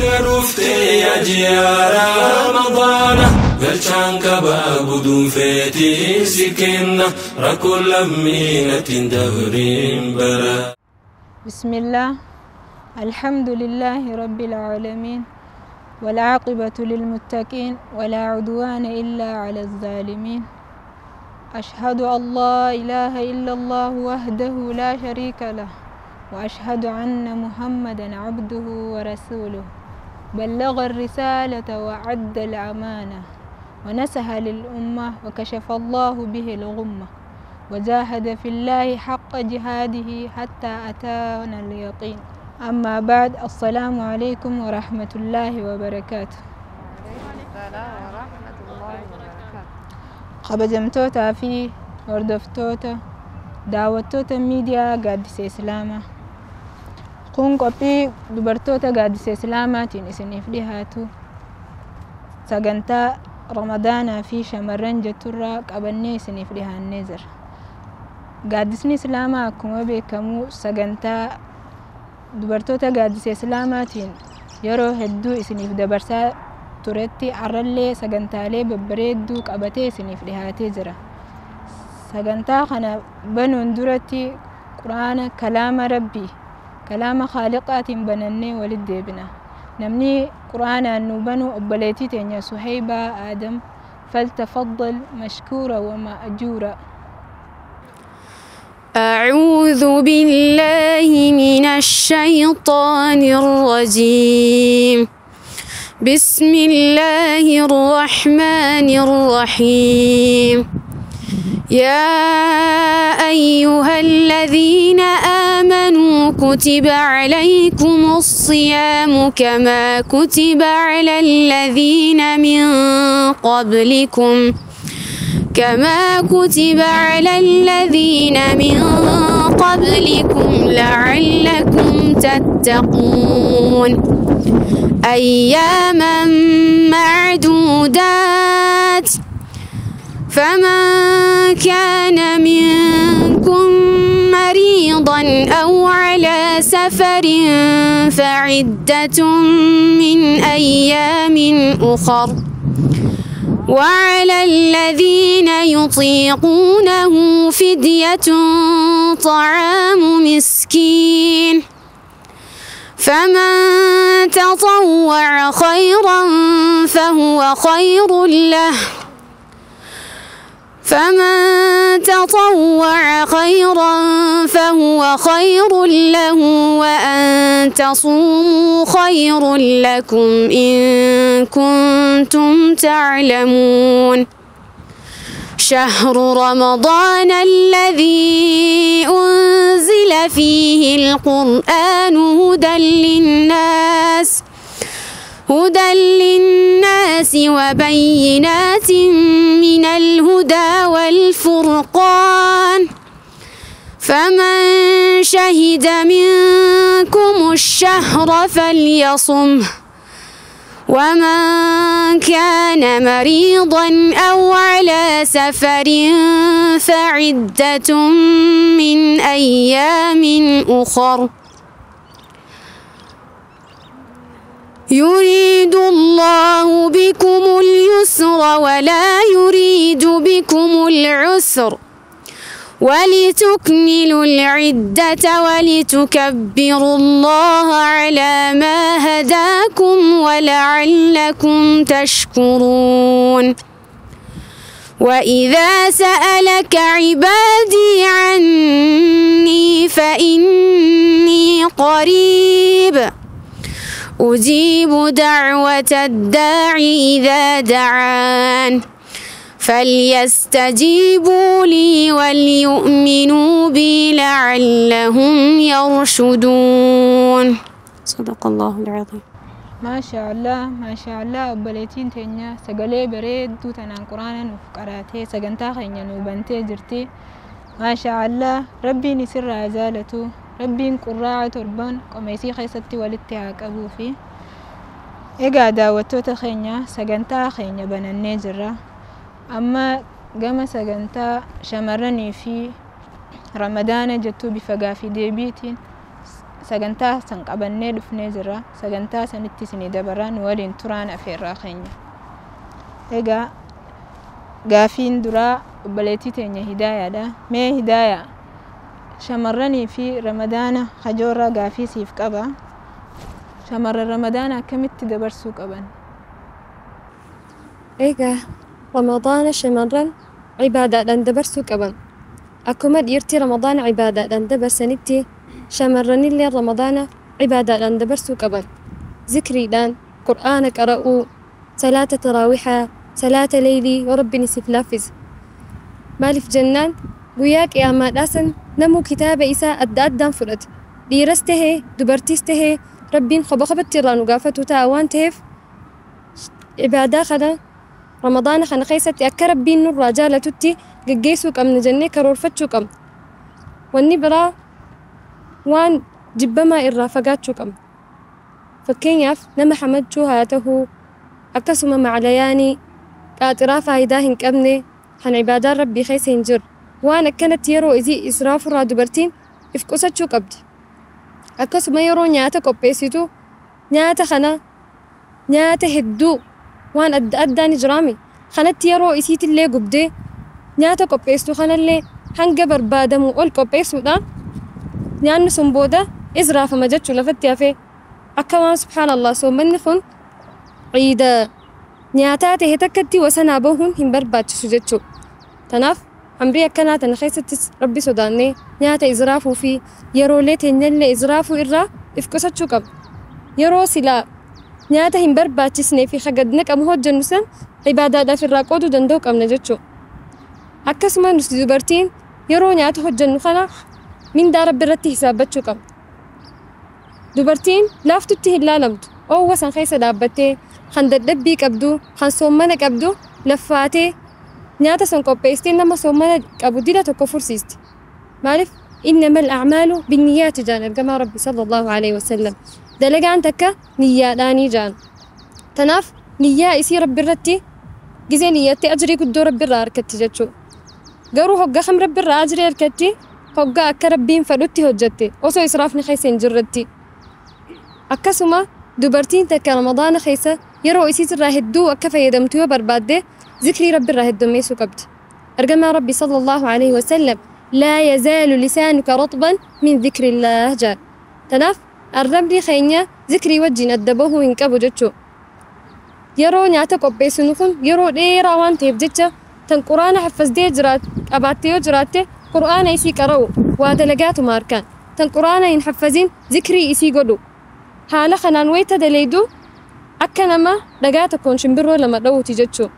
قروفتي يا جيار رمضان قلشان كبا بدون فيتي سكينة ركل أمينة دهرين بلا. بسم الله، الحمد لله رب العالمين، والعاقبة للمتقين ولا عدوان إلا على الظالمين. أشهد أن لا إله إلا الله وحده لا شريك له، وأشهد أن محمدا عبده ورسوله، بلغ الرسالة وعد الأمانة ونصح للأمة وكشف الله به الغمة، وجاهد في الله حق جهاده حتى أتانا اليقين. أما بعد، السلام عليكم ورحمة الله وبركاته. السلام ورحمة الله وبركاته. قبجمتوتا في وردفتوتا دعوتوتا ميديا قادس إسلاما قون قبي دبرتوتا قادس إسلاماتين إسنف لهاتو ساقنتا رمضانا في شمرن جتورا قبني إسنف لها النزر قادسني إسلاما كما بيكمو ساقنتا دبرتوتا قادس إسلاماتين يرو هدو إسنف دبرسا ترتي عرلي ساقنتالي ببريدو قبتي إسنف لهاتي زرا ساقنتا خنا بنون درتي قرآن كلام ربي كلام خالقات بنني ولد ابنا نمني قرآن أنو بنو أبليتي تنيا صهيبة آدم فلتفضل مشكورا ومأجورا. أعوذ بالله من الشيطان الرجيم. بسم الله الرحمن الرحيم. يا أيها الذين آمنوا كتب عليكم الصيام كما كتب على الذين من قبلكم لعلكم تتقون. أياما معدودات، فمن كان منكم مريضا أو على سفر فعدة من أيام أخر، وعلى الذين يطيقونه فدية طعام مسكين، فمن تطوع خيرا فهو خير له، وأن تصوموا خير لكم إن كنتم تعلمون. شهر رمضان الذي أنزل فيه القرآن هدى للناس وبينات من الهدى والفرقان، فمن شهد منكم الشهر فليصمه، ومن كان مريضا أو على سفر فعدة من أيام أخر. يريد الله بكم اليسر ولا يريد بكم العسر، ولتكملوا العدة ولتكبروا الله على ما هداكم ولعلكم تشكرون. وإذا سألك عبادي عني فإني قريب أجيب دعوة الداع إذا دعان، فليستجيبوا لي وليؤمنوا بي لعلهم يرشدون. صدق الله العظيم. ما شاء الله ما شاء الله. أبليتين تنيا سجلي بريد دوتنا القرآن وفقراته سجنتا خينيا نوبنتي جرتي ما شاء الله. ربي نسر أزالته، ربي قراعة تربان قميسي خيستي والاتهاك أبو في إيقا داوتو تخينيا سجنتا خينيا بناني جرا. أما قام سجنتا شمرني في رمضان جتو بفقا في ديبيتين sagantaa san qabannee dhufnee jirra. Sagantaa sanitti isinii dabaraan waliin turaan afeerraa keenya. Egaa gaafiin duraa obboleettii teenya Hidaayaadha. Mee Hidaayaa shamarranii fi Ramadaana hajoorraa gaafii siif qaba. Shamarran Ramadaana akkamitti dabarsuu qaban? Egaa Ramadaana shamarran cibaadaadhaan dabarsuu qaban. Akkuma dhiirtii Ramadaana cibaadaadhaan dabarsanitti shamarranillee Ramadaana cibaadaadhaan dabarsuu qaban. Zikriidhaan, Qur'aana qara'uu, salaata taraawihaa, salaata leylii yoo Rabbiin isiif laaffise. Maaliif jennaan guyyaa qiyaamaadhaasan namuu kitaaba isaa adda addaan fudhate. Dhiiras tahee dubartiis tahee Rabbiin qobatti irraa nu gaafatu ta'a waan ta'eef cibaadaa kana Ramadaana kana keessatti akka Rabbiin nurraa jaalatutti geggeessuu qabna jennee karoorfachuu qabna. Wanni biraa waan jibbamaa irraa fagaachuu qabna. Fakkeenyaaf nama hamachuu haa ta'uu akkasuma maclayaanii qaaxiraa faayidaa hin qabne kan cibaadaan Rabbii keessa hin jirre waan akkanatti yeroo isii israafurraa dubartiin if qusachuu qabdi. Akkasuma yeroo nyaata qopheessitu nyaata kana nyaata hedduu waan adda addaan jiraame kanatti yeroo isiitillee gubdee nyaata qopheessitu kanallee hanga barbaadamu ol qopheessuudhaan nyaanni sun booda israafama jechuu lafatti hafee akka waan subhaanallah soommanni kun ciida nyaataa ta'e takkatti wasanaa bahuun hin barbaachisu jechuudha. Tanaaf amrii akkanaa tana keessattis Rabbi sodaannee nyaata israafuu fi yeroolee teenyallee israafuu irraa if qusachuu qabna. Yeroo silaa nyaata hin barbaachisnee fi hagadna qabu hojjennu san cibaadaadhaaf irraa qooduu danda'u qabna jechuudha. Akkasuma nuti dubartiin yeroo nyaata hojjennu kana mindaa Rabbi irratti hisaabbachuu qabna. Dubartiin laaftutti hin laalamtu. Oowwa san keessa dhaabbattee kan dadhabbii qabdu, kan soommana qabdu laffaatee nyaata san qopheessitee nama soommana qabu dila tokko fursiisti. Maaliif innamal a'maalu binniyyaati jaan ergamaa Rabbi sallallahu alaihi wasallam. Dalagaan takka niyyaadhaanii jaan. Tanaaf niyyaa isii Rabbi irratti gizee niyyattee ajrii guddoo Rabbi irraa harkatti jechuudha. Garuu hoggaa kam Rabbi irraa ajrii harkatti hoggaa akka Rabbiin fedhutti hojjette osoo israafni keessa hin jirretti. Akkasuma dubartiin takka Ramadaana keessa yeroo isiitirraa hedduu akka fayyadamtu yoo barbaadde zikrii Rabbi irraa heddummeessuu qabdi. Ergamaa Rabbi sallallahu alaihi wasallam laa yazaalu lisaanuka ratban min zikrillaah jaan. Tanaaf arrabni keenya zikrii wajjin adda bahuu hin qabu jechuudha. Yeroo nyaata qopheessinu kun yeroo dheeraa waan ta'eef jecha tan quraana haffasdee qabaattee yoo jiraatte quraana isii qara'u waa dalagaatuma harkaan. Tan quraana hin haffazin zikrii isii godhu. Haala kanaan wayita daleedu akka nama dhagaa tokkoon shimbirroo lama dha'uuti jechuudha.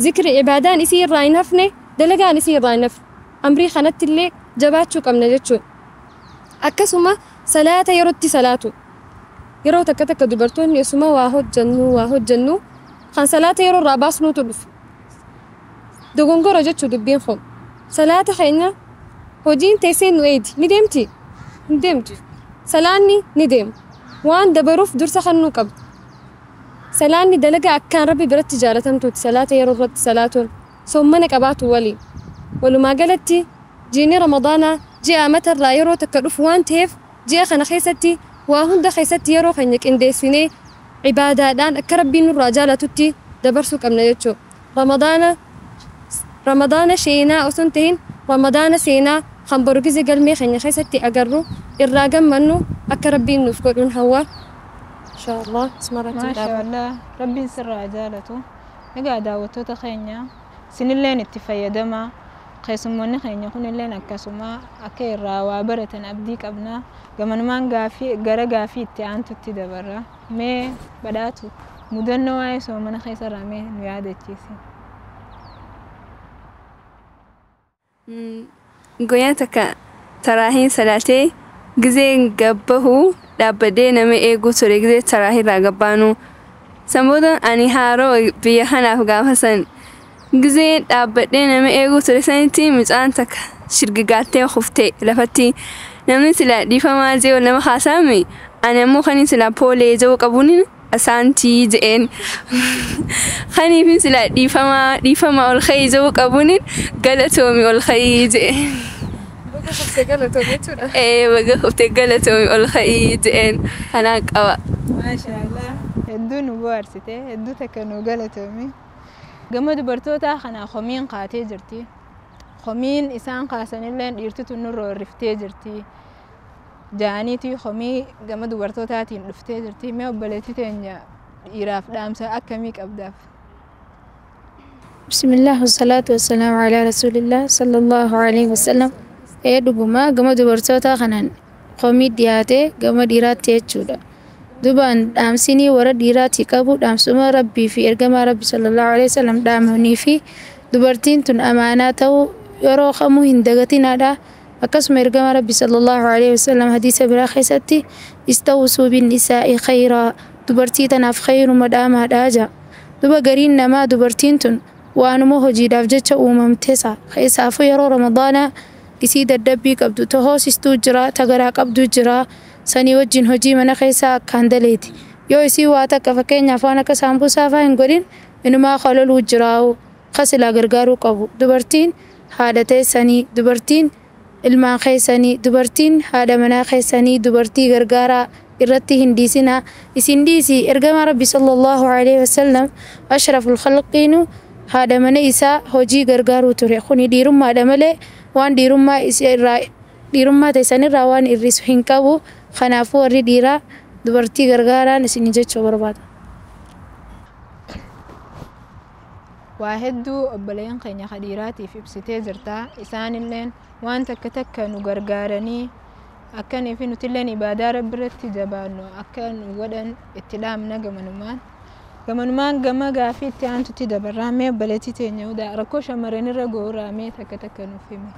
Zikri cibaadaan isii irraa hin hafne dalagaan isii irraa hin hafne amrii kanatti illee jabaachuu qabna jechuudha. Akkasuma salaata yerootti salaatu. Yeroo takka dubartoonni osuma waa hojjennu kan salaata yeroo irraa baasnuutu dhufu. Dogongora jechuu dubbiin kun. Salaata keenya hojiin teessee nu eedi ni deemti? Hin deemtu. Salaanni ni deema. Waan dabaruuf dursa kannuu qabdu. Salaanni dalagaa akkaan Rabbi biratti jaalatamtuuti. Salaata yeroo irratti salaatuun soommana qabaatu waliin. Walumaa galatti jiini Ramadaanaa ji'a matarraa yeroo takka dhufu waan ta'eef ji'a kana keessatti waa hunda keessatti yeroo keenya qindeessinee cibaadaadhaan akka Rabbiin nurraa jaalatutti dabarsuu qabna jechuudha. Ramadaana sheenaa osoo hin ta'in Ramadaana seenaa kan borgizee galmee keenya keessatti agarru irraa gammannu akka Rabbiin nuuf godhuun hawwa. Inshallah ismarratti Maashaallah Rabbiin sirraa jaalatu. Egaa daawwattoota keenya sinilleen itti fayyadamaa. Keessummoonni keenya kunilleen akkasuma akka irraa waa baratan abdii qabna. Gamanumaan gara gaafii itti aantutti dabarra. Mee badhaatu mudannoo waa'ee soomana keessarraa mee nu yaadachiisi. Guyyaa takka taraahiin salaatee gizee gabbahu dhaabbadee nama eeguu ture gizee taraahiirraa gabbaanu. Sanbooda ani haaroo biyya kanaaf gaafa san gizee dhaabbadee nama eeguu ture sanitti mucaan takka shirgigaattee kuftee lafatti namni sila dhiifamaa jee nama haasaame ani ammoo kan sila poolee ja'uu qabuun asaantii je'een kaniifin sila dhiifama ol ka'ii ja'uu qabuun galatoomi ol ka'ii je'e. سجلته بيتنا وقفت قلتهم الخيد إن هناك أو ما شاء الله hedduu nu bohaarsite hedduu takka nu galatoomi gama dubartoota kana komiin qaatee jirti komiin isaan kaasanillee dhiirtitu nurra horriftee jirti jaaniiti komii gama dubartootaatiin dhuftee jirti mee obboleettii teenya dhiiraaf dhaamsa akkamii qabdaaf بسم الله والصلاة والسلام على رسول الله صلى الله عليه وسلم دبما gama dubartoota kanaan komii dhiyaate gama dhiiraatti jechuudha dubaan dhaamsinii warra dhiiraatti qabu dhaamsuma rabbii fi ergamaa rabbi sallallahu alaihi wasallam dhaamanii fi dubartiin tun amaanaa ta'uu yeroo kamuu hin dagatinaadha akkasuma ergamaa rabbi sallallahu alaihi wasallam hadiisa biraa keessatti istawsuu bin nisaa'i khayraa dubartii tanaaf khayruma dhaamaadha jaa duba gariin namaa dubartiin tun waanuma hojiidhaaf jecha uumamteesa keessaafuu yeroo ramadaanaa isii dadhabbii qabdu ta hoosistuu jira ta garaa qabdu jira sanii wajjin hojii mana keessaa akkaan daleeti yoo isii waa takka fakkeenyaaf waan akka saambusaa fa'aa hin godhin inumaa qaloluu jiraa'u kasilaa gargaaruu qabu dubartiin haadha teessanii dubartiin ilmaan keessanii dubartiin haadha manaa keessanii dubartii gargaaraa irratti hin dhiisinaa isin dhiisii ergamaa rabbi sallallahu alaihi wasallam ashraful khalqiinu haadha mana isaa hojii gargaaruu ture kuni dhiirummaadha malee waan dhiirummaa teessanirraa waan irrisu hin qabu kanaafuu warri dhiiraa dubartii gargaaraan isin jechuu barbaada. waa hedduu obboleen keenya dhiiraatiif ibsitee jirta isaanilleen waan takka takka nu gargaaranii akkanii fi nutilleen ibaadaa rabbi irratti jabaannu akka nu godhan itti dhaamna gamanumaan gama gaafii itti aantutti dabarraa mee obboleettii teenya hudaa rakkoo shamarranirra ga'uuraa mee takka takka nuuf hime.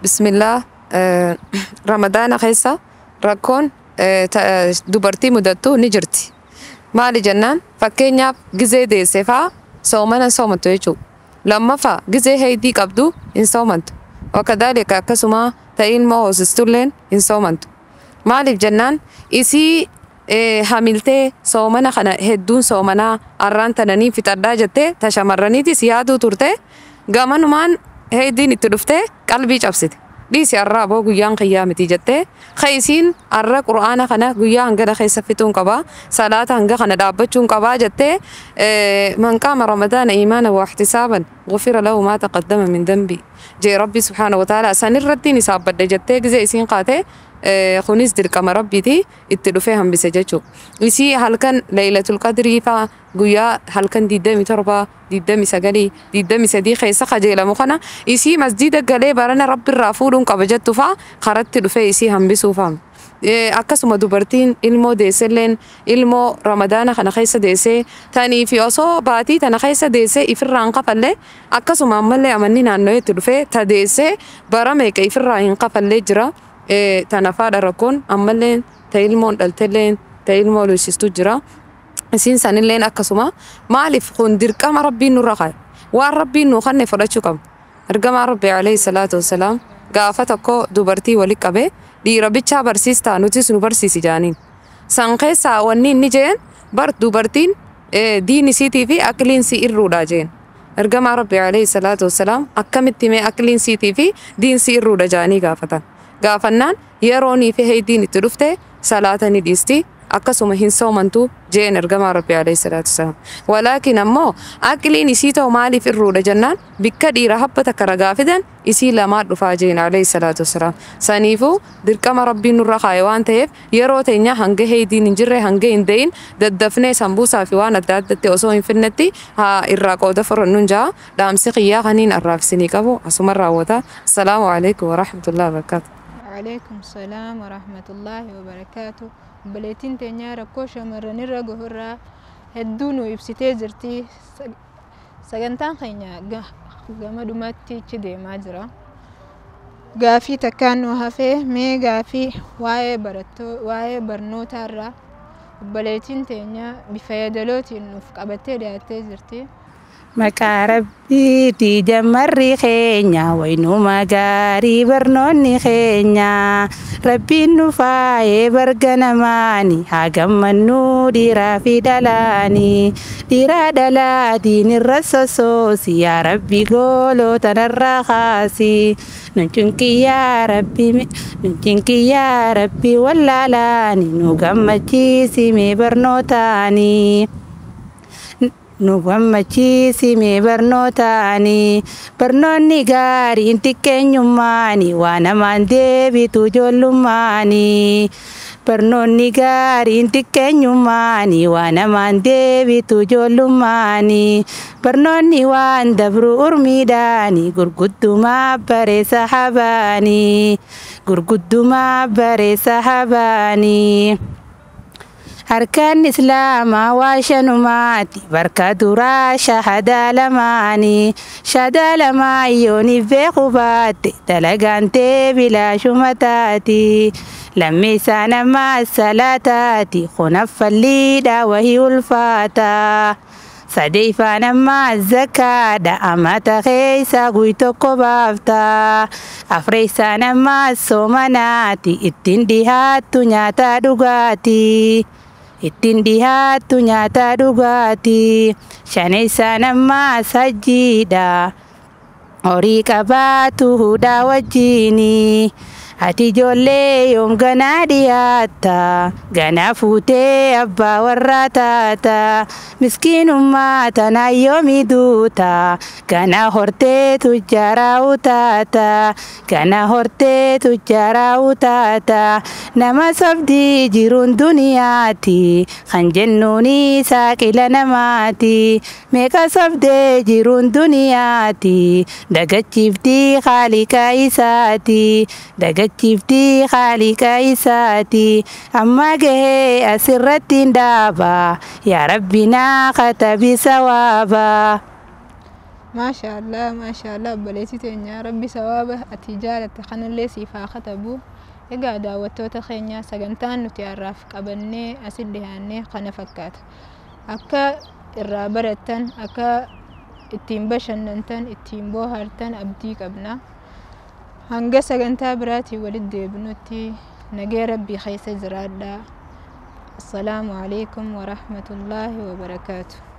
Bismillah ramadaana keessa rakkoon dubartii mudattu ni jirti. Maali jennaan fakkeenyaaf gizee deessee fa'aa soomana hin soomattu jechuudha. Lammaffaa gizee heydii qabdu hin soomantu. Wakadaalika akkasuma ta'ii ilmoo hoosistulleen hin soomantu. Maaliif jennaan isii hamiltee soomana kana hedduun soomanaa arraan tananii fixadhaa jettee ta shamarraniitis yaaduu turte gamanumaan heydiin itti dhuftee qalbii cabsite. Dhiisi arraa boo guyyaan qiyyaa miti jettee keessiin arra qura'aana kana guyyaa hangana keessa fixuun qabaa salaata hanga kana dhaabbachuun qabaa jettee man qaama ramadaana iimaana wa ihtisaaban gufira lahu maa taqaddama min dambi jee rabbi subhaanahu wa ta'ala sanirrattiin isaabbadde jettee gizee isiin qaatee kunis dirqama rabbiiti itti dhufee hambise jechuudha. Isii halkan Laylatul Qadrii fa'aa guyyaa halkan 27 29 23 keessa qajeelamu kana isii masjida galee barana rabbiirraa fuudhuun qaba jettu fa'aa karatti dhufee isii hambisuu fa'aa. Akkasuma dubartiin ilmoo deesselleen ilmoo ramadaana kana keessa deessee tanii fi osoo baatii tana keessa deessee ifirraa hin qafallee akkasuma ammallee amanni naannoo itti dhufee ta deessee bara meeqa ifirraa hin qafallee jira. Tanafaadha rakkoon ammallee ta ilmoon dhaltelleen ta ilmoo luusistu jira. Isin sanilleen akkasuma maaliif kun dirqama rabbiin nurra kaa'e waan rabbiin nu kanne fudhachuu qabna. Ergamaa rabbi alayhi salaatu wassalaam gaafa tokko dubartii wali qabee dhiira bichaa barsiistaa nutis nu barsiisi jaaniin. San keessaa wanni inni jeen bar dubartiin diin isiitii fi aqliin si irruudha jeen. Ergamaa rabbi alayhi salaatu wassalaam akkamitti mee aqliin siitii fi diin si irruudha jaanii gaafatan. Gaafannaan yeroonii fi heydiin itti dhufte salaata ni dhiisti akkasuma hin soomantu jeen ergamaa rabbi alayhi salaatu wassalaam. Walaakin ammoo aqliin isii ta'u maaliif irruudha jennaan bikka dhiira habba takka ragaa fidan isii lamaa dhufaa jeen alayhi salaatu wassalaam. Saniifuu dirqama rabbiin nurra kaa'e waan ta'eef yeroo teenya hanga heydiin hin jirre hanga hin dayin daddafnee sambuusaa fi waan adda addatti osoo hin finnetti haa irraa qooda furannuun jaa dhaamsi qiyyaa kaniin arraafsinii qabu asuma raawwata. Assalaamu alaikum wa rahmatullahi wa barakatuh. وعليكم السلام ورحمة الله وبركاته بليتين تنيا ركو شمرن الرجهرة هدونو يبسيتي زرتي سجنتان خينيا جمدوماتي كده ماجرا غافي تكانو هفه مي غافي واي برنو تارا بليتين تنيا بفيدلوتي نفق أبتدي أتزرتي maqaa rabbiiti jammarri keenya waynuma gaarii barnoonni keenya rabbiin nu faayee barga namaani haa gammannuu dhiiraa fi dhalaani dhiiraa dhalaatiin irra sosoosi yaa rabbi goolota narraa kaasi nuncunqiyyaa rabbi wallaalaani nu gammachiisi mee barnootaani nu gammachiisi mee barnootaani barnoonni gaariin xiqqeenyummaani waa namaan deebitu ijoollummaani barnoonni gaariin xiqqeenyummaani waa namaan deebitu ijoollummaani barnoonni waan dabru urmiidhaani gurguddumaa bareessa habaani gurguddumaa bareessa habaani harkaan islaamaa waa shanumaati barka duraa shahadaa lamaani shahadaa lamaa yooniif beeku baatte dalagaantee bilaashuma taati lammeessaa namaa salaataati kunaffalliidha wahii ulfaata sadeeffaa namaa zakaadha amata keessa guy tokko baafta afreessaa namaa soomanaati ittiin dhihaattu nyaata dhugaati ittiin dhihaattu nyaata dhugaati shaneessaa namaa sajjiidha horii qabaatu hudhaa wajjiini ati ijoollee yoom ganaa dhiyaatta ganaa fuutee abbaa warraa taata miskiinummaa tanaa yoomii duuta ganaa hortee tujjaaraa utaata ganaa hortee tujjaaraa utaata nama sobdii jiruun duniyaati kan jennuuni saaqila namaati meeqa sobdee jiruun duniyaati dagachiiftii haaliqa isaati dagachiiftii haaliqa isaati amma gahee asirrattiin dhaaba yaa rabbinaa katabi sawaaba. ما شاء الله بليتين يا ربي سوابه التجارة خنلي سيفا خطبو إجا داوتو تخينيا سجنتان نتعرف قبلني أسلهاني خنفكات أكا الرابرتن أكا التيم بشننتن التيم بوهرتن أبديك أبنا هنجا سجنتا براتي ولد ابنتي نجي ربي خيس زرادا. السلام عليكم ورحمة الله وبركاته.